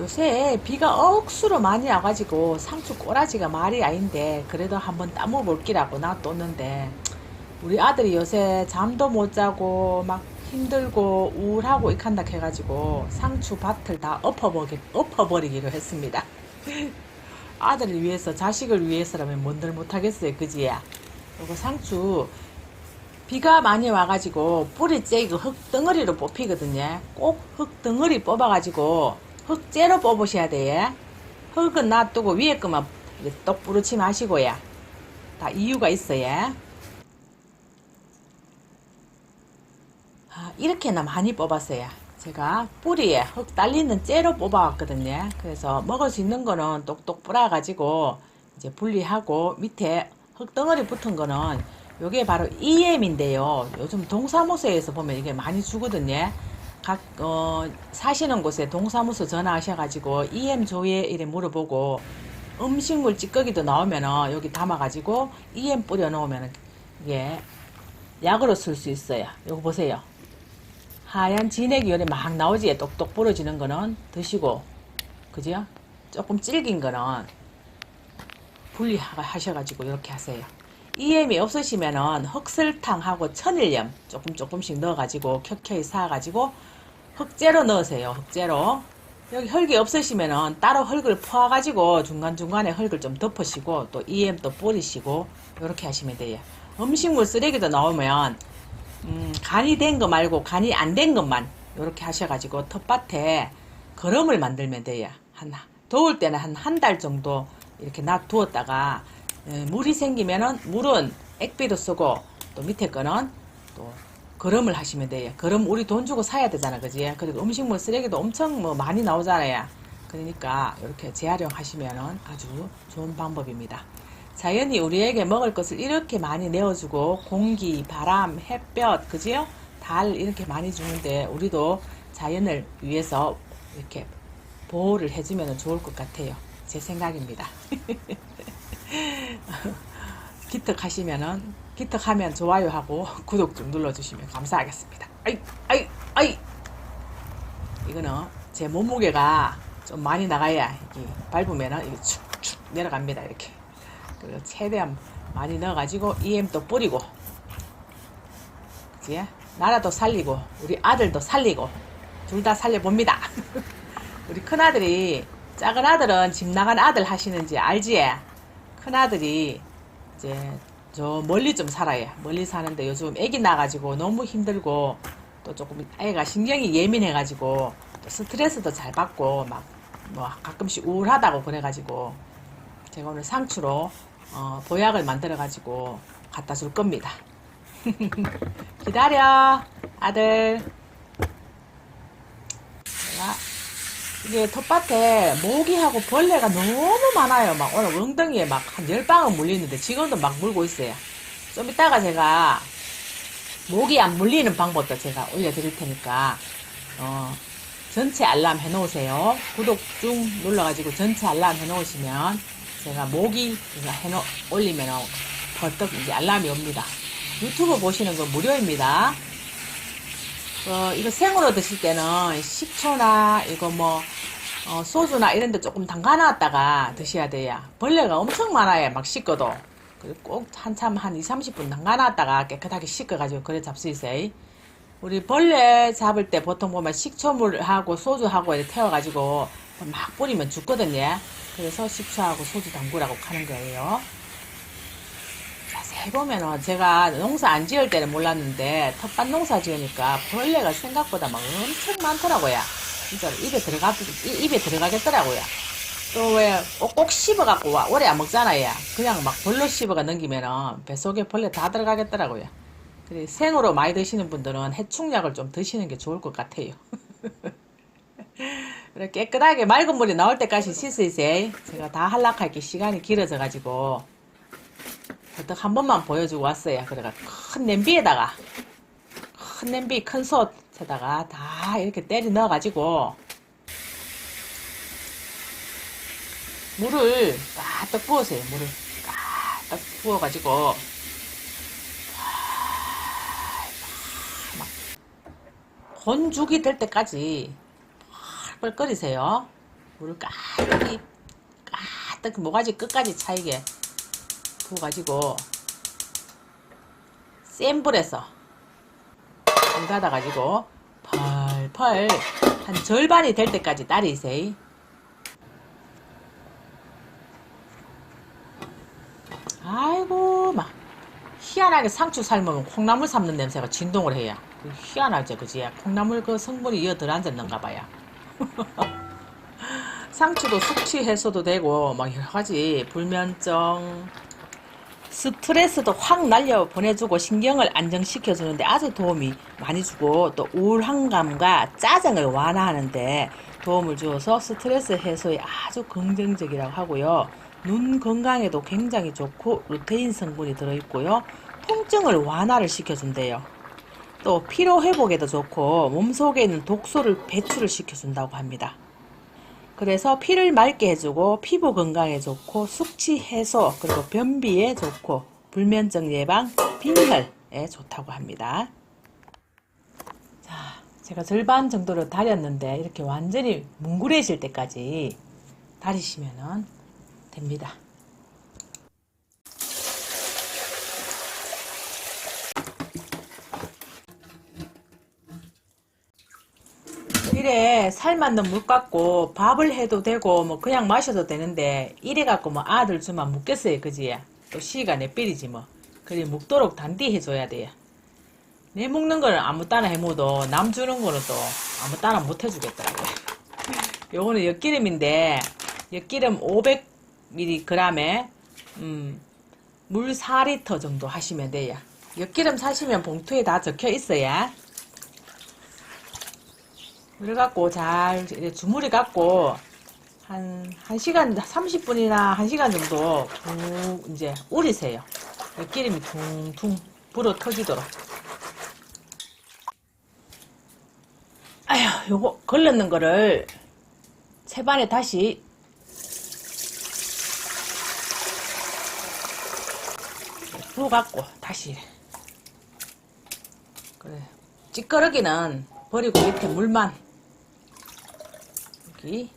요새 비가 억수로 많이 와가지고 상추 꼬라지가 말이 아닌데 그래도 한번 따먹어볼기라고 놔뒀는데 우리 아들이 요새 잠도 못 자고 막 힘들고 우울하고 이칸다 해가지고 상추 밭을 다 엎어버리기로 했습니다. 아들을 위해서 자식을 위해서라면 뭔들 못하겠어요, 그지야? 요거 상추 비가 많이 와가지고 뿌리 째고 흙덩어리로 뽑히거든요. 꼭 흙덩어리 뽑아가지고 흙째로 뽑으셔야 돼요. 흙은 놔두고 위에 거만 똑 부르치 마시고요. 다 이유가 있어요. 이렇게나 많이 뽑았어요. 제가 뿌리에 흙 딸리는 째로 뽑아왔거든요. 그래서 먹을 수 있는 거는 똑똑 뿌려가지고 이제 분리하고 밑에 흙덩어리 붙은 거는 요게 바로 EM인데요. 요즘 동사무소에서 보면 이게 많이 주거든요. 사시는 곳에 동사무소 전화하셔가지고 EM 조회 이래 물어보고 음식물 찌꺼기도 나오면은 여기 담아가지고 EM 뿌려 놓으면 이게 약으로 쓸 수 있어요. 요거 보세요. 하얀 진액이 요래 막 나오지. 똑똑 부러지는 거는 드시고, 그죠? 조금 질긴 거는 분리하셔가지고 이렇게 하세요. EM이 없으시면은 흑설탕하고 천일염 조금씩 넣어가지고 켜켜이 사가지고 흑재로 넣으세요. 흑재로. 여기 흙이 없으시면은 따로 흙을 퍼가지고 중간중간에 흙을 좀 덮으시고 또 EM 또 뿌리시고 이렇게 하시면 돼요. 음식물 쓰레기도 나오면 간이 된 거 말고 간이 안 된 것만 이렇게 하셔가지고 텃밭에 거름을 만들면 돼요. 더울 때는 한 달 정도 이렇게 놔두었다가 물이 생기면은 물은 액비도 쓰고 또 밑에 거는 또 거름을 하시면 돼요. 거름 우리 돈 주고 사야 되잖아, 그지? 그리고 음식물 쓰레기도 엄청 뭐 많이 나오잖아요. 그러니까 이렇게 재활용하시면은 아주 좋은 방법입니다. 자연이 우리에게 먹을 것을 이렇게 많이 내어주고 공기, 바람, 햇볕, 그지요? 달 이렇게 많이 주는데 우리도 자연을 위해서 이렇게 보호를 해주면 좋을 것 같아요. 제 생각입니다. 기특하면 좋아요하고 구독 좀 눌러주시면 감사하겠습니다. 아이 이거는 제 몸무게가 좀 많이 나가야 이게 밟으면은 이게 축축 내려갑니다. 이렇게. 그리고 최대한 많이 넣어가지고 EM도 뿌리고, 그치? 나라도 살리고 우리 아들도 살리고 둘 다 살려봅니다. 우리 큰아들이 작은 아들은 집 나간 아들 하시는지 알지? 큰아들이 이제 저 멀리 좀 살아요. 멀리 사는데 요즘 애기 나가지고 너무 힘들고 또 조금 애가 신경이 예민해가지고 또 스트레스도 잘 받고 막 뭐 가끔씩 우울하다고 그래가지고 제가 오늘 상추로 보약을 만들어가지고 갖다 줄 겁니다. 기다려, 아들. 제가 이게 텃밭에 모기하고 벌레가 너무 많아요. 막 오늘 엉덩이에 막 한 10방울 물리는데 지금도 막 물고 있어요. 좀 이따가 제가 모기 안 물리는 방법도 제가 올려드릴 테니까 전체 알람 해놓으세요. 구독 쭉 눌러가지고 전체 알람 해놓으시면 제가 모기 올리면 벌떡 이제 알람이 옵니다. 유튜브 보시는 거 무료입니다. 이거 생으로 드실 때는 식초나 이거 뭐 소주나 이런 데 조금 담가놨다가 드셔야 돼요. 벌레가 엄청 많아요. 막 씻어도. 그리고 꼭 한참 한 2, 30분 담가놨다가 깨끗하게 씻어가지고 그래 잡수 있어요. 우리 벌레 잡을 때 보통 보면 식초물하고 소주하고 이렇게 태워가지고 막 뿌리면 죽거든요. 그래서 식초하고 소주 담그라고 하는 거예요. 자세히 보면은 제가 농사 안 지을 때는 몰랐는데 텃밭 농사 지으니까 벌레가 생각보다 막 엄청 많더라고요. 진짜 입에 들어가겠더라고요. 또 왜 꼭꼭 씹어갖고 와 오래 안 먹잖아요. 그냥 막 벌로 씹어가 넘기면은 뱃속에 벌레 다 들어가겠더라고요. 그래 생으로 많이 드시는 분들은 해충약을 좀 드시는 게 좋을 것 같아요. 그래 깨끗하게 맑은 물이 나올 때까지 씻으세요. 제가 다 할락할게 시간이 길어져가지고 어떻게 한 번만 보여주고 왔어요. 그래가 큰 냄비에다가 큰 솥에다가 다 이렇게 때려 넣어가지고 물을 가득 부으세요. 물을 가득 부어가지고 막 건죽이 될 때까지 펄펄 끓이세요. 물을 가득 모가지 끝까지 차이게 부어가지고 센 불에서 문 닫아가지고 펄펄 한 절반이 될 때까지 따리세요. 아이고 막 희한하게 상추 삶으면 콩나물 삶는 냄새가 진동을 해요. 희한하죠, 그지? 콩나물 그 성분이 이어 들어앉았는가 봐요. 상추도 숙취 해소도 되고 막 여러 가지 불면증, 스트레스도 확 날려 보내주고 신경을 안정시켜주는데 아주 도움이 많이 주고 또 우울함감과 짜증을 완화하는데 도움을 주어서 스트레스 해소에 아주 긍정적이라고 하고요. 눈 건강에도 굉장히 좋고 루테인 성분이 들어있고요. 통증을 완화를 시켜준대요. 또 피로 회복에도 좋고 몸속에 있는 독소를 배출을 시켜준다고 합니다. 그래서 피를 맑게 해주고 피부 건강에 좋고 숙취 해소 그리고 변비에 좋고 불면증 예방 빈혈에 좋다고 합니다. 자, 제가 절반 정도로 달였는데 이렇게 완전히 뭉그레질 때까지 달이시면 됩니다. 이래 삶았는 물 갖고 밥을 해도 되고 뭐 그냥 마셔도 되는데 이래 갖고 뭐 아들 주면 묵겠어요, 그지? 또 시가 내 삘이지 뭐. 그래 묵도록 단디 해줘야 돼요. 내 먹는 거는 아무 따나 해모도 남 주는 거는 또 아무 따나 못 해주겠더라고요. 요거는 엿기름인데 엿기름 500mg에 물 4리터 정도 하시면 돼요. 엿기름 사시면 봉투에 다 적혀 있어야. 그래갖고 잘 주무리 갖고 한 1시간 30분이나 1시간 정도 푹 이제 우리세요. 엿기름이 퉁퉁 불어 터지도록. 아휴, 요거 걸렀는 거를 채반에 다시 부어갖고 다시 그래 찌꺼러기는 버리고 밑에 물만 여기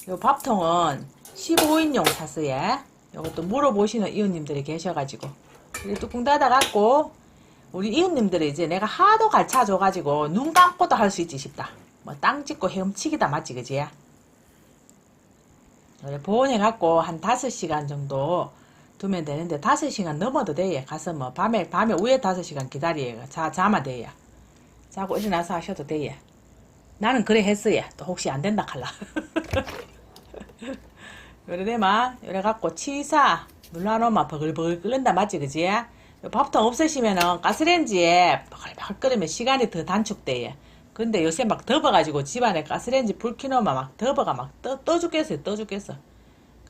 요 밥통은 15인용 샀어요. 요것도 물어보시는 이웃님들이 계셔가지고 이렇게 뚜껑 닫아갖고 우리 이웃님들이 이제 내가 하도 가르쳐줘가지고 눈 감고도 할 수 있지 싶다. 뭐 땅 짚고 헤엄치기다 맞지 그지? 보온해갖고 한 5시간 정도 두면 되는데 5시간 넘어도 돼요. 가서 뭐 밤에 우에 5시간 기다려요. 자면 돼요. 자고 일어나서 하셔도 돼요. 나는 그래 했어요. 또 혹시 안 된다 할라. 그래대마 이래갖고 치사 눌러놓으면 버글버글 끓는다 맞지 그지? 밥통 없으시면은 가스레인지에 버글버글 끓으면 시간이 더 단축돼요. 근데 요새 막 더워가지고 집안에 가스레인지 불 켜놓으면 막 더워가 막 떠 죽겠어요. 떠 죽겠어.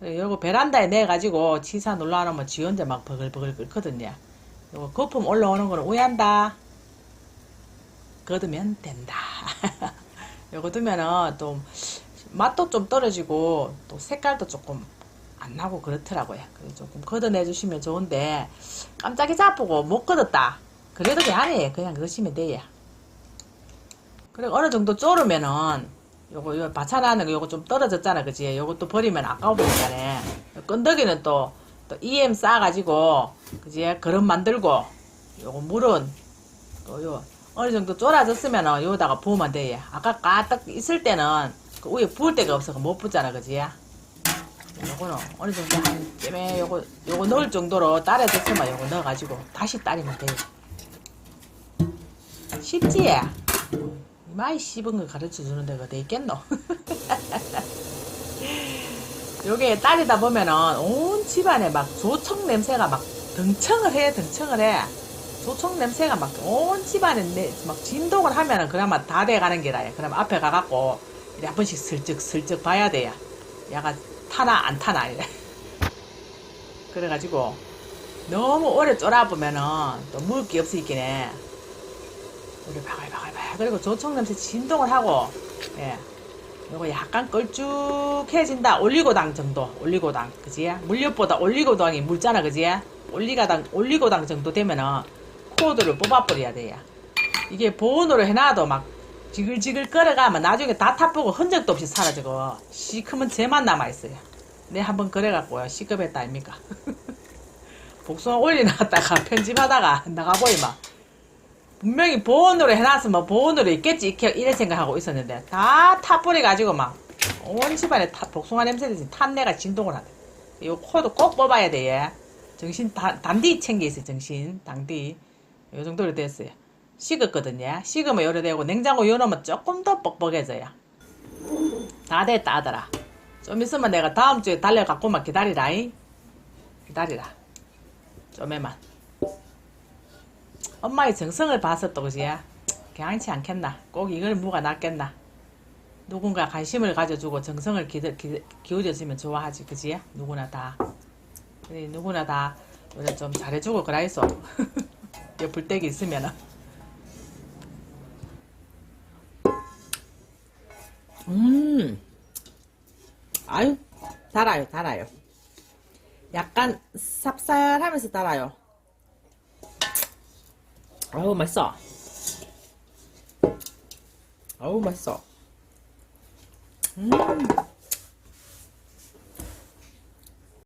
그래 요거 베란다에 내가지고 치사 눌러놓으면 지 혼자 막 버글버글 끓거든요. 요거 거품 올라오는 거는 우회한다. 거두면 된다. 요거 두면은 또 맛도 좀 떨어지고 또 색깔도 조금 안 나고 그렇더라고요. 그래서 조금 걷어내주시면 좋은데 깜짝이 잡고 못 걷었다. 그래도 그냥 그냥 넣으시면 돼요. 그리고 어느 정도 졸으면은 요거 바차나는 거 요거 좀 떨어졌잖아, 그지? 요것도 버리면 아까우니까네. 끈덕이는 또 EM 싸가지고 그지? 그릇 만들고 요거 물은 또 요 어느 정도 쫄아졌으면은 요다가 부으면 돼요. 아까 까딱 있을 때는 그 위에 부을 데가 없어서 못 부잖아, 그지? 요거는 어느 정도 한 쯤에 요거 넣을 정도로 따라졌으면 요거 넣어가지고 다시 따리면 돼요. 쉽지? 많이 씹은 거 가르쳐 주는 데가 돼 있겠노? 요게 따리다 보면은 온 집안에 막 조청 냄새가 막 등청을 해. 조청 냄새가 막 온 집안에 막 진동을 하면은 그나마 다 돼가는 게라요. 그럼 앞에 가갖고 이래 한 번씩 슬쩍 봐야 돼요. 야가 타나 안 타나 이래. 그래가지고 너무 오래 쫄아보면은 또 먹을 게 없으니까 우리 바글바글 그리고 조청 냄새 진동을 하고 예. 요거 약간 걸쭉해진다. 올리고당 정도. 올리고당 그지? 물엿보다 올리고당이 묽잖아 그지? 올리고당 정도 되면은 코드를 뽑아버려야 돼요. 이게 보온으로 해놔도 막 지글지글 끓여가면 나중에 다 타보고 흔적도 없이 사라지고 시커먼 재만 남아있어요. 내 한번 그래갖고요. 시급했다 아닙니까? 복숭아 올려놨다가 편집하다가 나가보이 막 분명히 보온으로 해놨으면 보온으로 있겠지 이래 생각하고 있었는데 다 타뿌려가지고 막 온 집안에 복숭아 냄새들이 탄내가 진동을 하네. 요 코도 꼭 뽑아야 돼. 얘. 정신 단디 챙겨 있어요. 정신 단디 요 정도로 됐어요. 식었거든요. 식으면 요래 되고 냉장고 열어놓으면 조금 더 뻑뻑해져요. 다 됐다 하더라. 좀 있으면 내가 다음 주에 달려갖고만 기다리라잉. 기다리라. 좀에만. 엄마의 정성을 봐서 또 그지? 괜찮지 않겠나? 꼭 이걸 뭐가 낫겠나? 누군가 관심을 가져주고 정성을 기울여주면 좋아하지, 그지? 누구나 다. 그래, 누구나 다 좀 잘해주고 그라이소. 요 불떼기 있으면은. 아유, 달아요, 달아요. 약간 쌉쌀하면서 달아요. 아우, 맛있어. 아우, 맛있어.